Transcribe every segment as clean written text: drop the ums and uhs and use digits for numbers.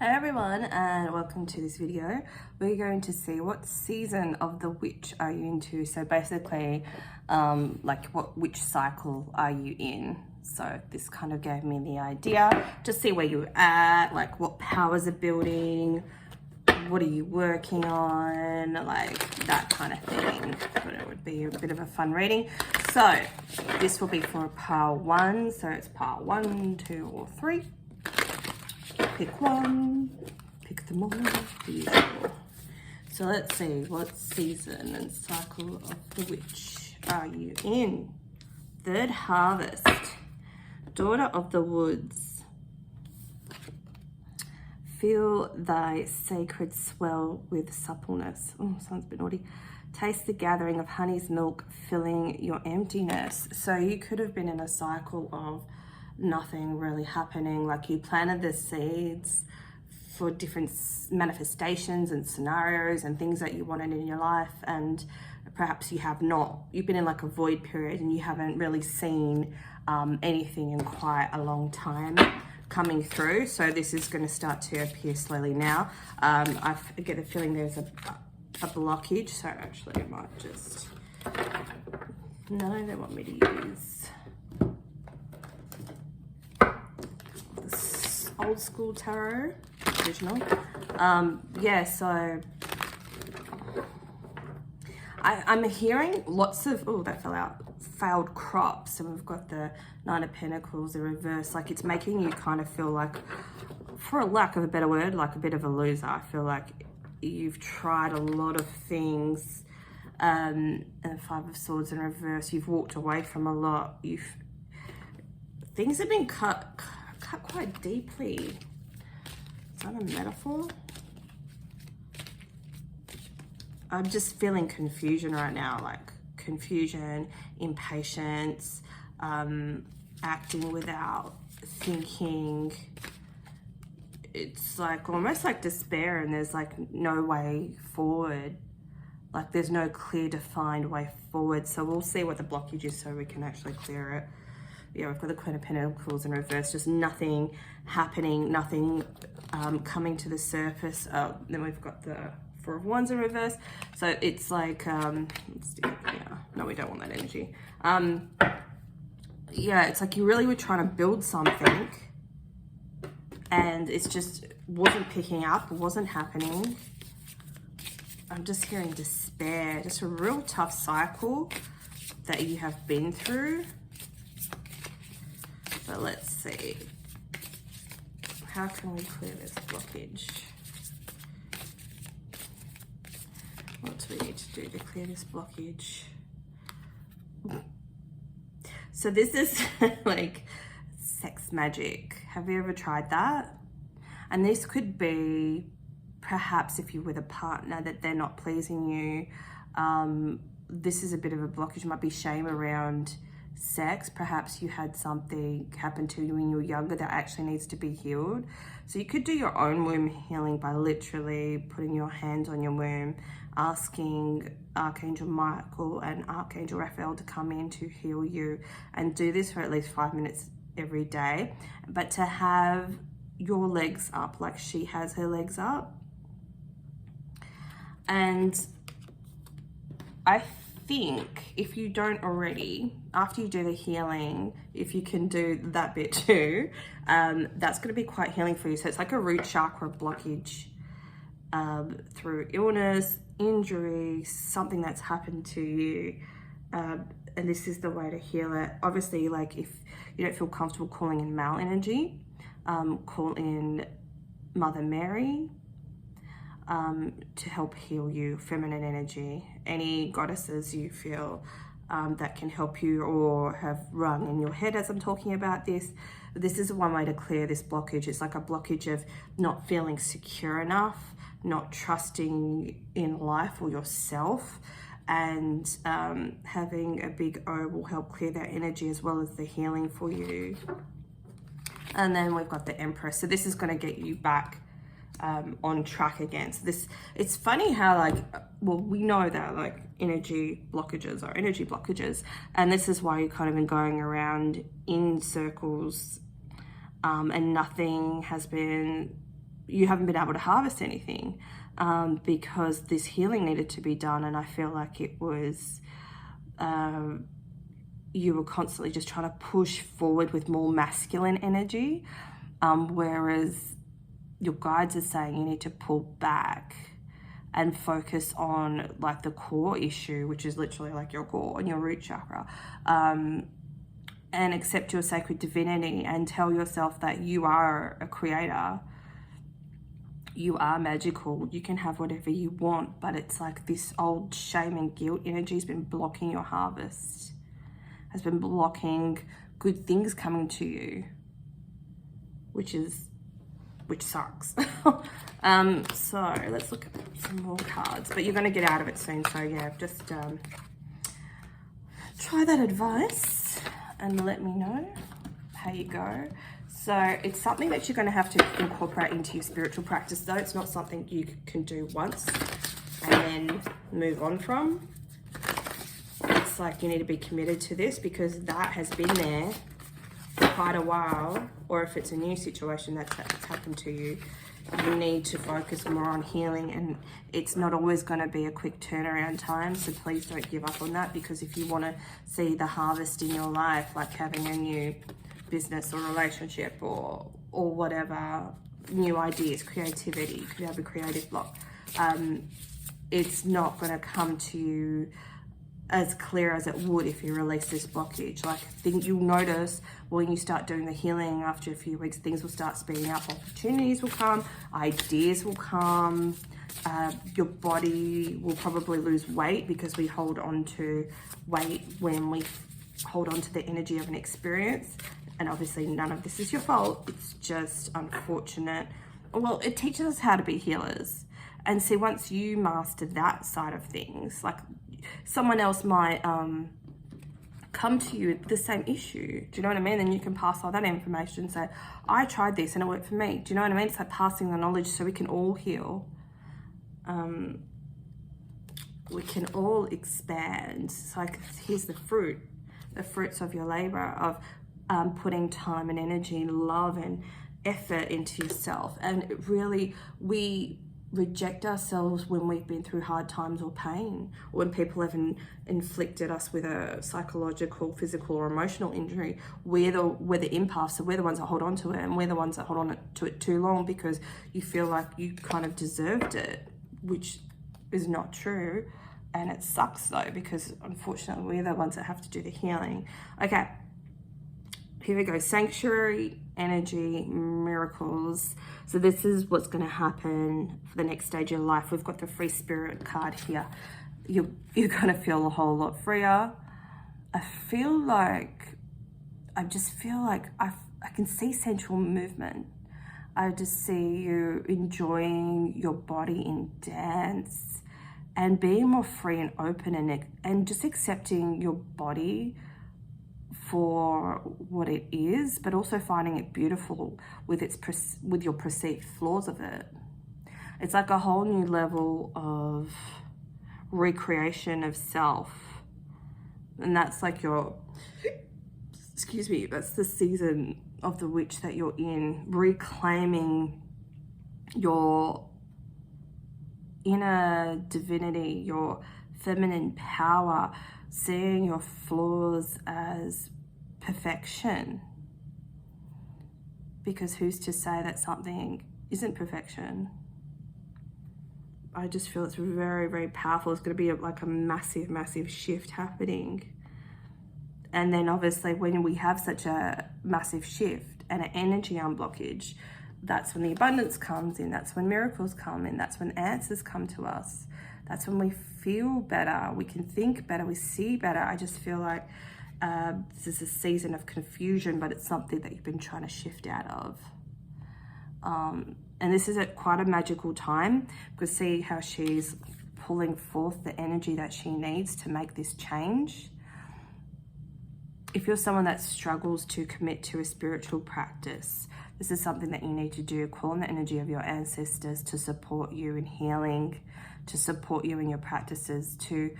Hey everyone, and welcome to this video. We're going to see what season of the witch are you into. So basically, which cycle are you in? So this kind of gave me the idea to see where you're at, like what powers are building, what are you working on, like that kind of thing. But it would be a bit of a fun reading. So this will be for pile 1. So it's pile 1, 2, or 3. Pick one, pick them all, the usual. So let's see, what season and cycle of the witch are you in? Third harvest, daughter of the woods. Feel thy sacred swell with suppleness. Oh, sounds a bit naughty. Taste the gathering of honey's milk filling your emptiness. So you could have been in a cycle of nothing really happening, like you planted the seeds for different manifestations and scenarios and things that you wanted in your life, and perhaps you've been in like a void period and you haven't really seen anything in quite a long time coming through. So this is going to start to appear slowly now. I get the feeling there's a blockage, so actually I might just, no, they want me to use old school tarot, original. Yeah, so I'm hearing lots of, oh, that fell out, failed crops. And we've got the Nine of Pentacles, the reverse. Like it's making you kind of feel like, for a lack of a better word, like a bit of a loser. I feel like you've tried a lot of things. And Five of Swords in reverse, you've walked away from a lot. Things have been cut quite deeply. Is that a metaphor? I'm just feeling confusion right now, like confusion, impatience, acting without thinking. It's like almost like despair, and there's like no way forward. Like there's no clear defined way forward. So we'll see what the blockage is so we can actually clear it. Yeah, we've got the Queen of Pentacles in reverse, just nothing happening, nothing coming to the surface. Then we've got the Four of Wands in reverse. So it's like, let's do it, yeah. No, we don't want that energy. Yeah, it's like you really were trying to build something and it's just wasn't picking up, wasn't happening. I'm just hearing despair, just a real tough cycle that you have been through. So let's see, how can we clear this blockage? What do we need to do to clear this blockage? So this is like sex magic. Have you ever tried that? And this could be perhaps if you're with a partner that they're not pleasing you. This is a bit of a blockage, might be shame around sex. Perhaps you had something happen to you when you were younger that actually needs to be healed. So you could do your own womb healing by literally putting your hands on your womb, asking Archangel Michael and Archangel Raphael to come in to heal you, and do this for at least 5 minutes every day. But to have your legs up like she has her legs up. And I think if you don't already, after you do the healing, if you can do that bit too, that's going to be quite healing for you. So it's like a root chakra blockage through illness, injury, something that's happened to you, and this is the way to heal it. Obviously, like if you don't feel comfortable calling in male energy, call in Mother Mary to help heal you, feminine energy, any goddesses you feel that can help you or have rung in your head as I'm talking about this. This is one way to clear this blockage. It's like a blockage of not feeling secure enough, not trusting in life or yourself, and having a big O will help clear that energy as well as the healing for you. And then we've got the Empress. So this is going to get you back on track again. So this, it's funny how like, well, we know that like energy blockages are energy blockages, and this is why you've kind of been going around in circles and nothing has been you haven't been able to harvest anything because this healing needed to be done. And I feel like it was, you were constantly just trying to push forward with more masculine energy, whereas your guides are saying you need to pull back and focus on like the core issue, which is literally like your core and your root chakra, and accept your sacred divinity and tell yourself that you are a creator, you are magical, you can have whatever you want. But it's like this old shame and guilt energy has been blocking your harvest, has been blocking good things coming to you, which sucks. So let's look at some more cards, but you're going to get out of it soon. So yeah, just try that advice and let me know how you go. So it's something that you're going to have to incorporate into your spiritual practice, though. It's not something you can do once and then move on from. It's like you need to be committed to this, because that has been there for quite a while. Or if it's a new situation that's happened to you, you need to focus more on healing, and it's not always going to be a quick turnaround time. So please don't give up on that, because if you want to see the harvest in your life, like having a new business or relationship or whatever, new ideas, creativity, you could have a creative block, it's not going to come to you as clear as it would if you release this blockage. Like, you'll notice when you start doing the healing after a few weeks, things will start speeding up, opportunities will come, ideas will come, your body will probably lose weight, because we hold on to weight when we hold on to the energy of an experience. And obviously none of this is your fault, it's just unfortunate. Well, it teaches us how to be healers. And see, once you master that side of things, like someone else might come to you with the same issue. Do you know what I mean? Then you can pass all that information and say, I tried this and it worked for me. Do you know what I mean? It's like passing the knowledge so we can all heal. We can all expand. It's like, here's the fruits of your labor, of putting time and energy, love and effort into yourself. And it really, we reject ourselves when we've been through hard times or pain, or when people have inflicted us with a psychological, physical or emotional injury. We're the empaths, so we're the ones that hold on to it, and we're the ones that hold on to it too long because you feel like you kind of deserved it, which is not true. And it sucks though, because unfortunately we're the ones that have to do the healing. Okay, here we go. Sanctuary, energy, miracles. So this is what's going to happen for the next stage of your life. We've got the free spirit card here. You're going to feel a whole lot freer. I just feel like I can see sensual movement. I just see you enjoying your body in dance and being more free and open, and just accepting your body for what it is, but also finding it beautiful with your perceived flaws of it. It's like a whole new level of recreation of self. And that's like that's the season of the witch that you're in, reclaiming your inner divinity, your feminine power, seeing your flaws as perfection. Because who's to say that something isn't perfection? I just feel it's very, very powerful. It's going to be like a massive, massive shift happening. And then obviously when we have such a massive shift and an energy unblockage, that's when the abundance comes in, that's when miracles come in, that's when answers come to us. That's when we feel better, we can think better, we see better. I just feel like this is a season of confusion, but it's something that you've been trying to shift out of. And this is quite a magical time, because see how she's pulling forth the energy that she needs to make this change. If you're someone that struggles to commit to a spiritual practice, this is something that you need to do. Call on the energy of your ancestors to support you in healing, to support you in your practices, to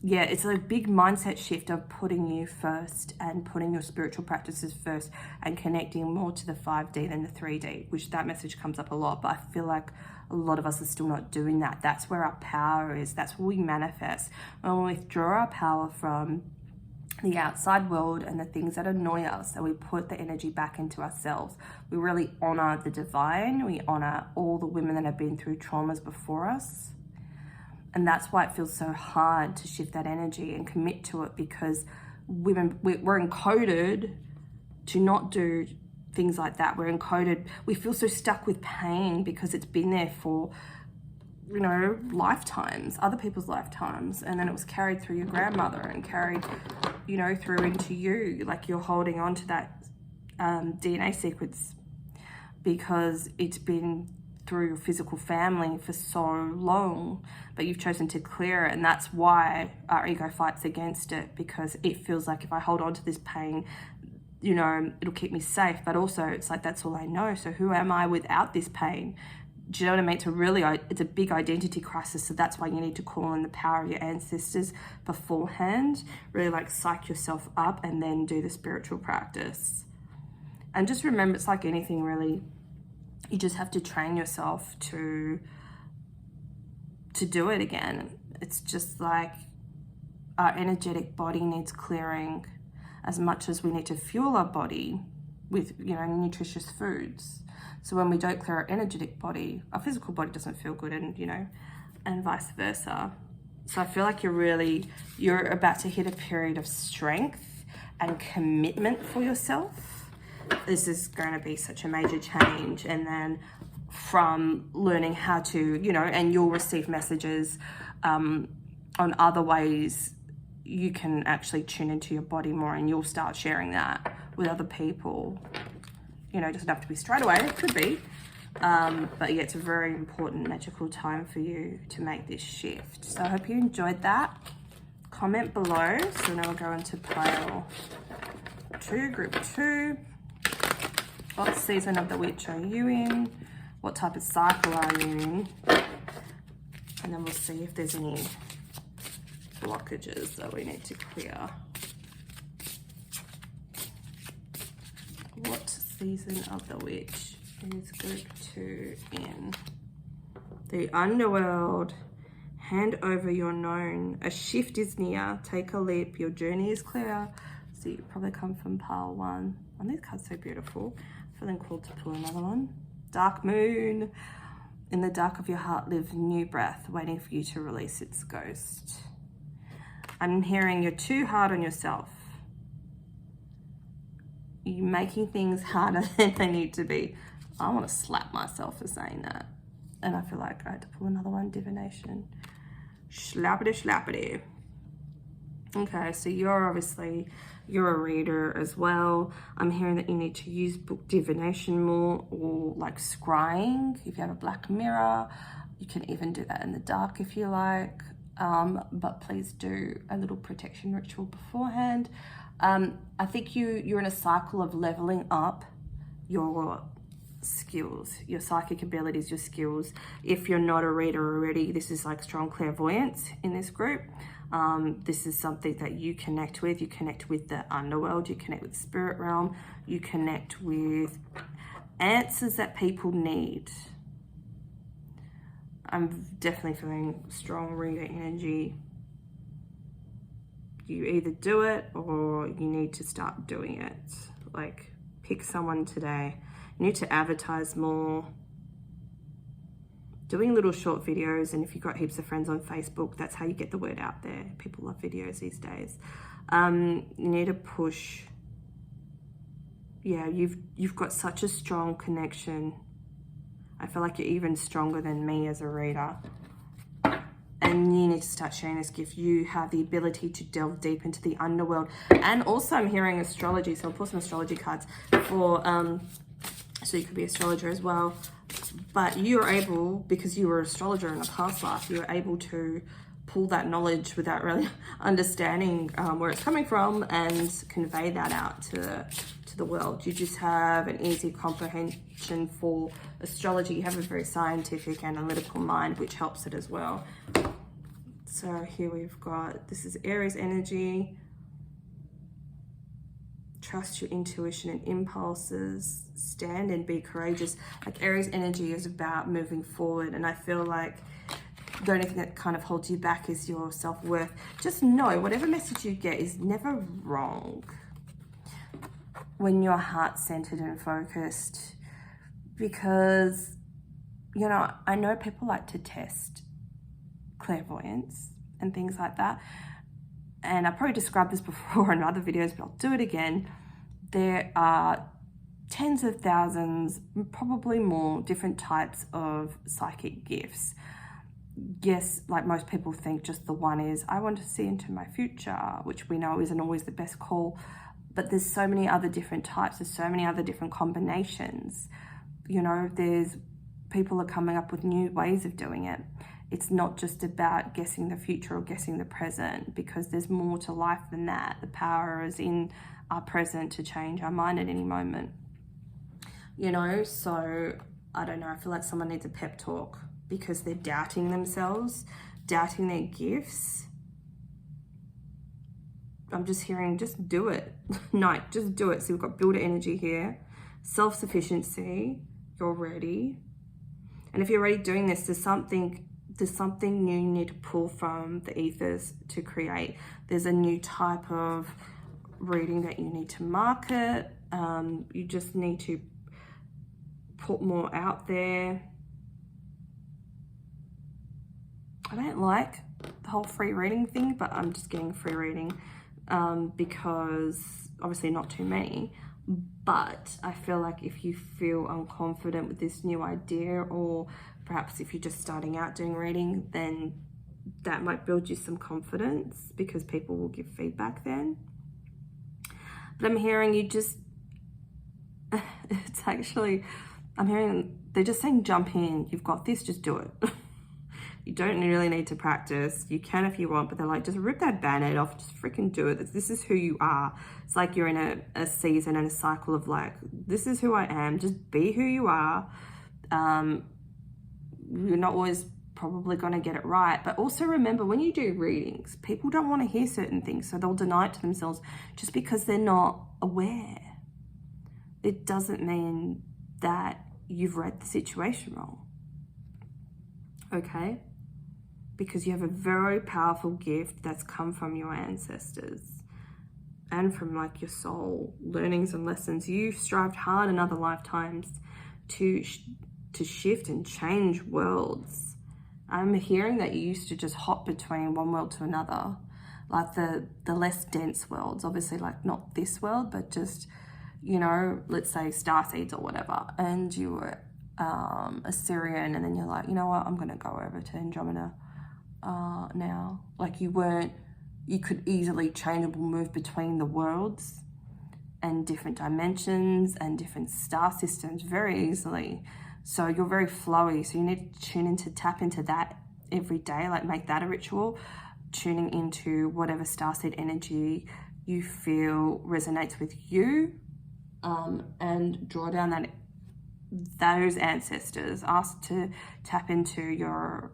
yeah, it's a big mindset shift of putting you first and putting your spiritual practices first and connecting more to the 5D than the 3D, which that message comes up a lot. But I feel like a lot of us are still not doing that. That's where our power is. That's where we manifest. When we withdraw our power from the outside world and the things that annoy us, and we put the energy back into ourselves, we really honor the divine. We honor all the women that have been through traumas before us. And that's why it feels so hard to shift that energy and commit to it, because women, we're encoded to not do things like that. We're encoded, we feel so stuck with pain because it's been there for, you know, lifetimes, other people's lifetimes. And then it was carried through your grandmother and carried, you know, through into you. Like you're holding on to that DNA sequence because it's been through your physical family for so long, but you've chosen to clear it. And that's why our ego fights against it, because it feels like if I hold on to this pain, you know, it'll keep me safe. But also it's like, that's all I know. So who am I without this pain? Do you know what I mean? It's a big identity crisis. So that's why you need to call in the power of your ancestors beforehand, really like psych yourself up and then do the spiritual practice. And just remember, it's like anything really, you just have to train yourself to do it again. It's just like our energetic body needs clearing as much as we need to fuel our body with, you know, nutritious foods. So when we don't clear our energetic body, our physical body doesn't feel good, and, you know, and vice versa. So I feel like you're about to hit a period of strength and commitment for yourself. This is going to be such a major change. And then from learning how to, you know, and you'll receive messages on other ways you can actually tune into your body more, and you'll start sharing that with other people. You know, it doesn't have to be straight away, it could be. But yeah, it's a very important magical time for you to make this shift. So I hope you enjoyed that. Comment below. So now we'll go into pile 2, group 2. What season of the witch are you in? What type of cycle are you in? And then we'll see if there's any blockages that we need to clear. What season of the witch is group 2 in? The underworld. Hand over your known. A shift is near. Take a leap. Your journey is clear. So you probably come from pile 1. And these cards are so beautiful. Feeling called to pull another one. Dark moon. In the dark of your heart lives new breath, waiting for you to release its ghost. I'm hearing you're too hard on yourself. You're making things harder than they need to be. I want to slap myself for saying that. And I feel like I had to pull another one, divination. Slappity, slappity. Okay, so you're a reader as well. I'm hearing that you need to use book divination more, or like scrying. If you have a black mirror, you can even do that in the dark if you like. But please do a little protection ritual beforehand. I think you're in a cycle of leveling up your skills, your psychic abilities, your skills. If you're not a reader already, this is like strong clairvoyance in this group. This is something that you connect with. You connect with the underworld, you connect with the spirit realm, you connect with answers that people need. I'm definitely feeling strong reader energy. You either do it or you need to start doing it. Like, pick someone today. You need to advertise more. Doing little short videos, and if you've got heaps of friends on Facebook, that's how you get the word out there. People love videos these days. You need to push. Yeah, you've got such a strong connection. I feel like you're even stronger than me as a reader. And you need to start sharing this gift. You have the ability to delve deep into the underworld. And also I'm hearing astrology, so I'll pull some astrology cards for, so you could be an astrologer as well. But you're able, because you were an astrologer in a past life, you're able to pull that knowledge without really understanding where it's coming from and convey that out to the world. You just have an easy comprehension for astrology. You have a very scientific, analytical mind, which helps it as well. So here we've got, this is Aries energy. Trust your intuition and impulses. Stand and be courageous. Like Aries energy is about moving forward, and I feel like the only thing that kind of holds you back is your self-worth. Just know whatever message you get is never wrong when you're heart-centered and focused, because, you know, I know people like to test clairvoyance and things like that, and I probably described this before in other videos, but I'll do it again. There are tens of thousands, probably more, different types of psychic gifts. Yes, like most people think just the one is, I want to see into my future, which we know isn't always the best call, but there's so many other different types, there's so many other different combinations. You know, there's people are coming up with new ways of doing it. It's not just about guessing the future or guessing the present, because there's more to life than that. The power is in our present to change our mind at any moment. You know, so I don't know, I feel like someone needs a pep talk because they're doubting themselves, doubting their gifts. I'm just hearing, just do it. No, just do it. So we've got builder energy here, self-sufficiency, you're ready. And if you're already doing this, there's something new you need to pull from the ethers to create. There's a new type of reading that you need to market. You just need to put more out there. I don't like the whole free reading thing, but I'm just getting free reading because obviously not too many. But I feel like if you feel unconfident with this new idea, or perhaps if you're just starting out doing reading, then that might build you some confidence because people will give feedback then. But I'm hearing you just, it's actually, I'm hearing, they're just saying jump in, you've got this, just do it. You don't really need to practice. You can if you want, but they're like, just rip that band-aid off, just freaking do it. This is who you are. It's like you're in a season and a cycle of like, this is who I am, just be who you are. You're not always probably going to get it right, but also remember, when you do readings, people don't want to hear certain things, so they'll deny it to themselves just because they're not aware. It doesn't mean that you've read the situation wrong, okay? Because you have a very powerful gift that's come from your ancestors and from like your soul learnings and lessons. You've strived hard in other lifetimes to shift and change worlds. I'm hearing that you used to just hop between one world to another, like the less dense worlds, obviously, like not this world, but just, you know, let's say starseeds or whatever, and you were a Syrian, and then you're like, you know what, I'm gonna go over to Andromeda now. Like you could easily changeable move between the worlds and different dimensions and different star systems very easily. So you're very flowy, so you need to tune into, tap into that every day, like make that a ritual, tuning into whatever starseed energy you feel resonates with you, and draw down those ancestors. Ask to tap into your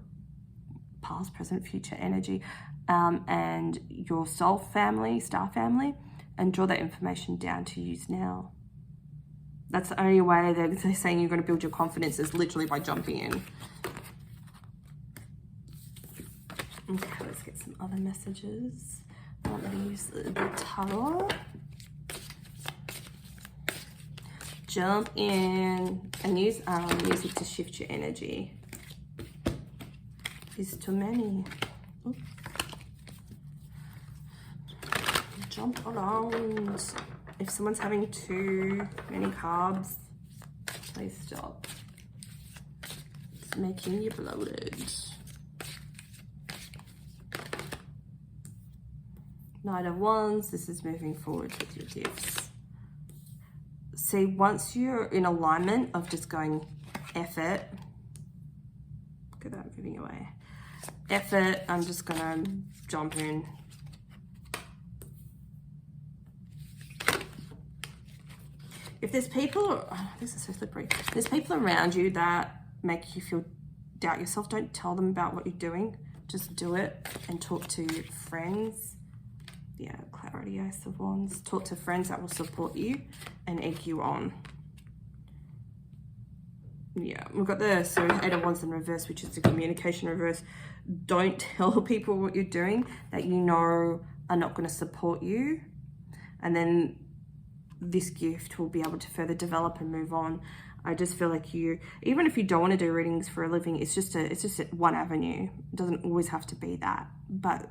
past, present, future energy, and your soul family, star family, and draw that information down to use now. That's the only way they're saying you're going to build your confidence, is literally by jumping in. Okay, let's get some other messages. I'm going to use the tarot. Jump in and use music to shift your energy. Is too many. Oops. Jump around. If someone's having too many carbs, please stop. It's making you bloated. Knight of Wands, this is moving forward with your gifts. See, once you're in alignment of just going effort, look at that, giving away. Effort, I'm just gonna jump in. If there's people, oh, this is so slippery. There's people around you that make you doubt yourself, don't tell them about what you're doing. just do it and talk to friends. Yeah, clarity, Ace of Wands. Talk to friends that will support you and egg you on. Yeah, we've got the Eight of Wands in reverse, which is the communication reverse. Don't tell people what you're doing that you know are not going to support you. And then this gift will be able to further develop and move on. I just feel like you, even if you don't want to do readings for a living, it's just one avenue. It doesn't always have to be that. But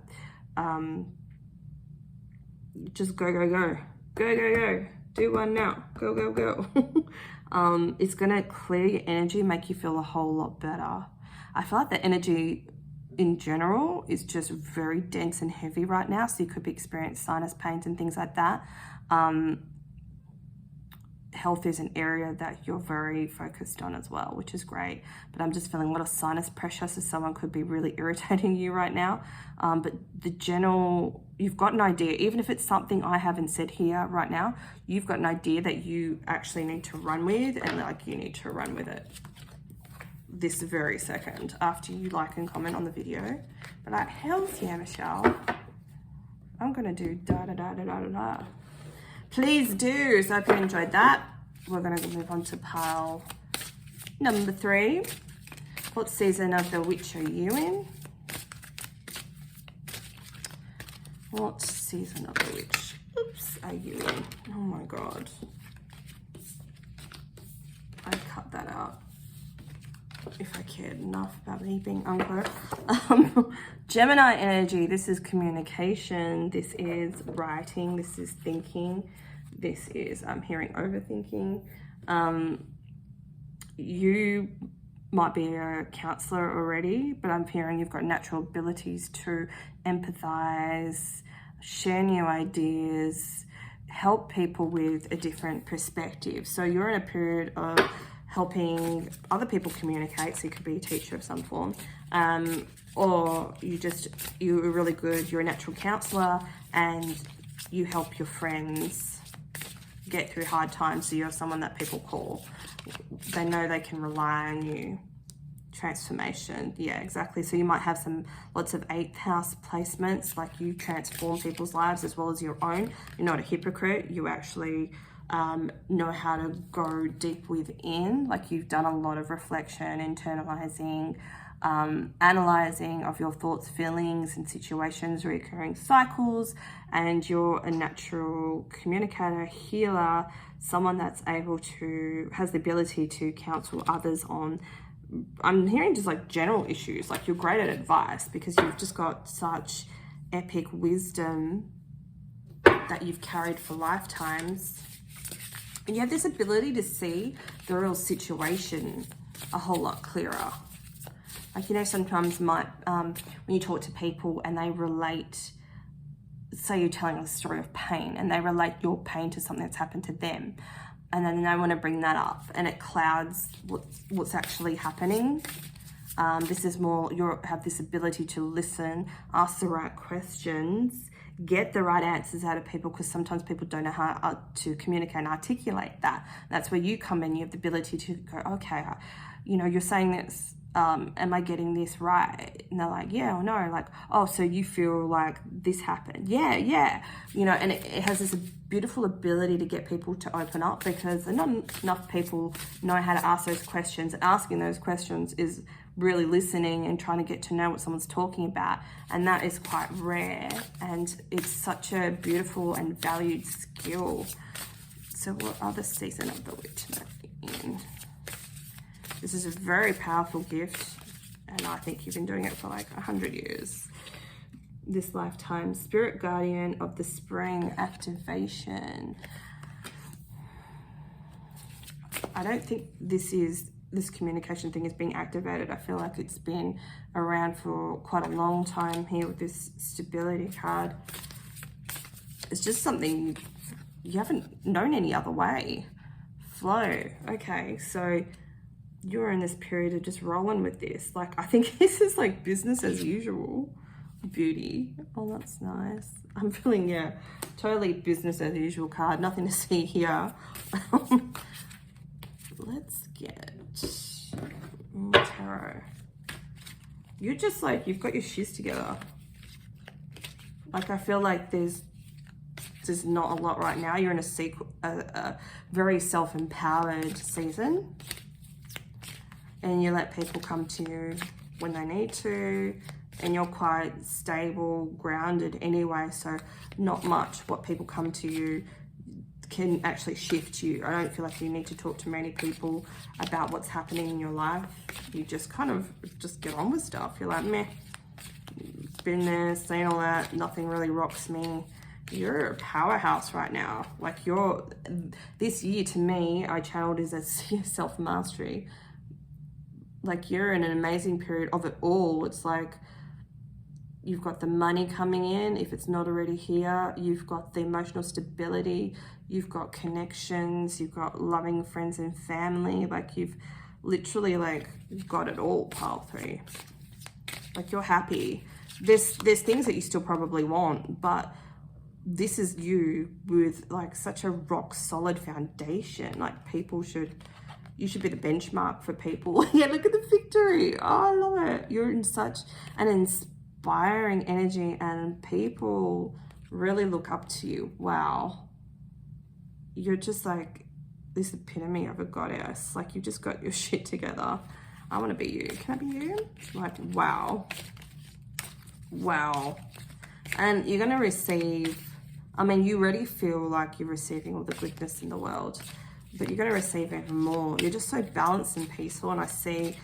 just go, go, go. Go, go, go. Do one now. Go, go, go. It's going to clear your energy, make you feel a whole lot better. I feel like the energy in general is just very dense and heavy right now. So you could be experiencing sinus pains and things like that. Health is an area that you're very focused on as well, which is great. But I'm just feeling a lot of sinus pressure, so someone could be really irritating you right now. But the general, you've got an idea, even if it's something I haven't said here right now, you've got an idea that you actually need to run with, and like you need to run with it this very second after you like and comment on the video. But like, hells yeah, Michelle. I'm gonna do da da da da da da da. Please do. So I hope you enjoyed that. We're going to move on to pile number 3. What season of the witch are you in? What season of the witch, oops, are you in? Oh my God. I cut that out if I cared enough about me being unclear. Gemini energy, this is communication, this is writing, this is thinking, this is hearing, overthinking. You might be a counselor already, but I'm hearing you've got natural abilities to empathize, share new ideas, help people with a different perspective. So you're in a period of helping other people communicate, so you could be a teacher of some form, or you're really good, you're a natural counselor and you help your friends get through hard times, so you're someone that people call. They know they can rely on you. Transformation, yeah, exactly. So you might have lots of 8th house placements, like you transform people's lives as well as your own. You're not a hypocrite, you actually know how to go deep within, like you've done a lot of reflection, internalizing, analyzing of your thoughts, feelings and situations, recurring cycles, and you're a natural communicator, healer, someone that's has the ability to counsel others on, I'm hearing just like general issues. Like you're great at advice because you've just got such epic wisdom that you've carried for lifetimes. And you have this ability to see the real situation a whole lot clearer. Like, you know, sometimes when you talk to people and they relate, say you're telling a story of pain and they relate your pain to something that's happened to them, and then they want to bring that up and it clouds what's actually happening. This is more, you have this ability to listen, ask the right questions, get the right answers out of people, because sometimes people don't know how to communicate and articulate that. That's where you come in. You have the ability to go, okay, you know, you're saying this, am I getting this right? And they're like, yeah or no. Like, oh, so you feel like this happened? Yeah. You know, and it has this beautiful ability to get people to open up, because not enough people know how to ask those questions. And asking those questions is really listening and trying to get to know what someone's talking about. And that is quite rare. And it's such a beautiful and valued skill. So what other season of the witch am I in? This is a very powerful gift, and I think you've been doing it for like 100 years. This lifetime. Spirit guardian of the spring activation. I don't think this communication thing is being activated. I feel like it's been around for quite a long time here with this stability card. It's just something you haven't known any other way. Flow. Okay, so you're in this period of just rolling with this. Like, I think this is like business as usual. Beauty. Oh, that's nice. I'm feeling, yeah, totally business as usual card. Nothing to see here. Let's get tarot. you're just like, you've got your shiz together. Like, I feel like there's not a lot right now. You're in a very self-empowered season, and you let people come to you when they need to, and you're quite stable, grounded anyway, so not much what people come to you can actually shift you. I don't feel like you need to talk to many people about what's happening in your life. You just kind of just get on with stuff. You're like, meh, been there, seen all that, nothing really rocks me. You're a powerhouse right now. Like, this year to me, I channeled as a self-mastery. Like, you're in an amazing period of it all. It's like, you've got the money coming in, if it's not already here. You've got the emotional stability. You've got connections. You've got loving friends and family. Like, you've literally, like, got it all, pile 3. Like, you're happy. There's things that you still probably want, but this is you with, like, such a rock solid foundation. Like, you should be the benchmark for people. Yeah, look at the victory. Oh, I love it. You're in such an inspiring energy, and people really look up to you. Wow. You're just like this epitome of a goddess. Like, you just got your shit together. I want to be you. Can I be you? Like, wow. Wow. And you're going to receive, I mean, you already feel like you're receiving all the goodness in the world, but you're going to receive even more. You're just so balanced and peaceful. And I see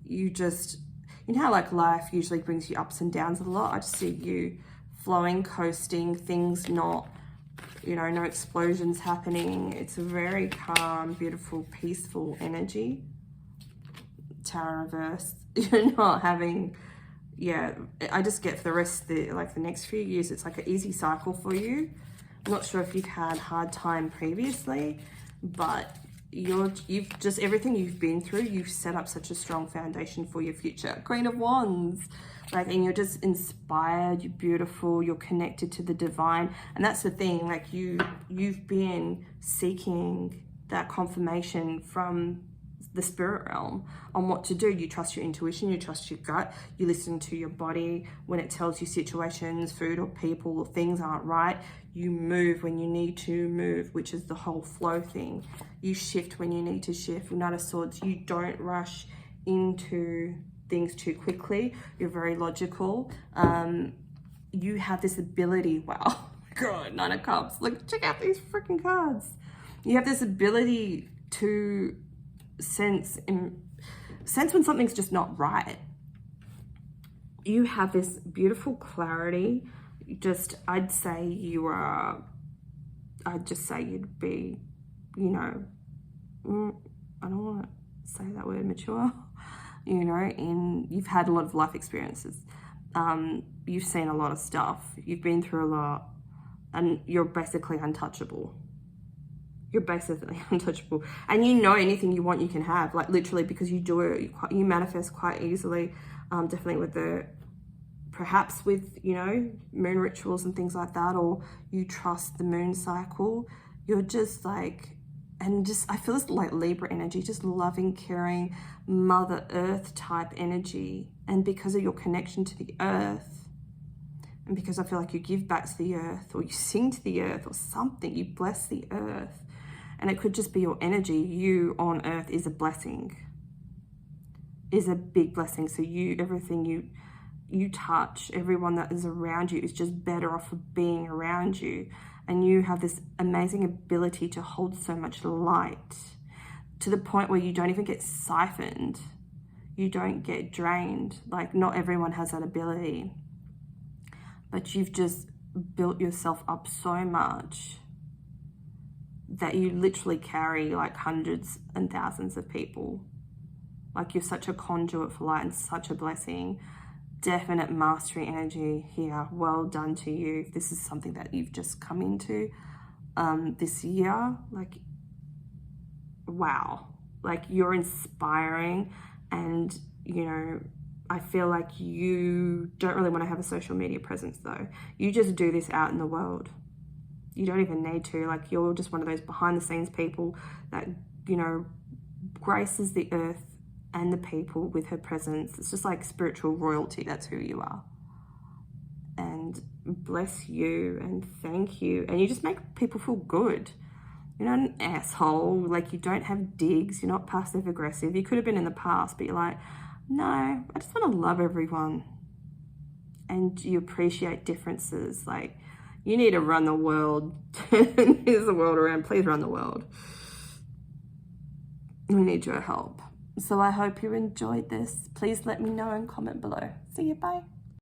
you just, you know how like life usually brings you ups and downs a lot? I just see you flowing, coasting, things not, you know, no explosions happening. It's a very calm, beautiful, peaceful energy. Tower reverse. You're not having, yeah, I just get for the rest of the next few years, it's like an easy cycle for you. I'm not sure if you've had hard time previously, but you've just, everything you've been through, you've set up such a strong foundation for your future. Queen of Wands. Like, and you're just inspired, you're beautiful, you're connected to the divine. And that's the thing, like, you've been seeking that confirmation from the spirit realm on what to do. You trust your intuition, you trust your gut, you listen to your body when it tells you situations, food or people or things aren't right. You move when you need to move, which is the whole flow thing. You shift when you need to shift. Knight of Swords, you don't rush into things too quickly. You're very logical. You have this ability, wow, God, 9 of Cups. Look, check out these freaking cards. You have this ability to sense when something's just not right. You have this beautiful clarity. I'd say you'd be, you know, I don't want to say that word, mature, you know, you've had a lot of life experiences. You've seen a lot of stuff. You've been through a lot, and you're basically untouchable. You're basically untouchable, and you know anything you want you can have, like literally, because you do it, you manifest quite easily. Definitely perhaps with, you know, moon rituals and things like that, or you trust the moon cycle. You're just like, I feel this like Libra energy, just loving, caring, Mother Earth type energy. And because of your connection to the earth, and because I feel like you give back to the earth, or you sing to the earth or something, you bless the earth. And it could just be your energy. You on earth is a blessing, is a big blessing. So everything you touch, everyone that is around you is just better off for being around you. And you have this amazing ability to hold so much light to the point where you don't even get siphoned. You don't get drained. Like, not everyone has that ability. But you've just built yourself up so much that you literally carry like hundreds and thousands of people. Like, you're such a conduit for light and such a blessing. Definite mastery energy here. Well done to you. If this is something that you've just come into this year, like, wow. Like, you're inspiring, and, you know, I feel like you don't really want to have a social media presence though. You just do this out in the world. You don't even need to. Like, you're just one of those behind the scenes people that, you know, graces the earth and the people with her presence. It's just like spiritual royalty. That's who you are. And bless you and thank you. And you just make people feel good. You're not an asshole. Like, you don't have digs. You're not passive aggressive. You could have been in the past, but you're like, no, I just want to love everyone. And you appreciate differences. Like, you need to run the world. Here's the world around. Please run the world. We need your help. So I hope you enjoyed this. Please let me know and comment below. See you. Bye.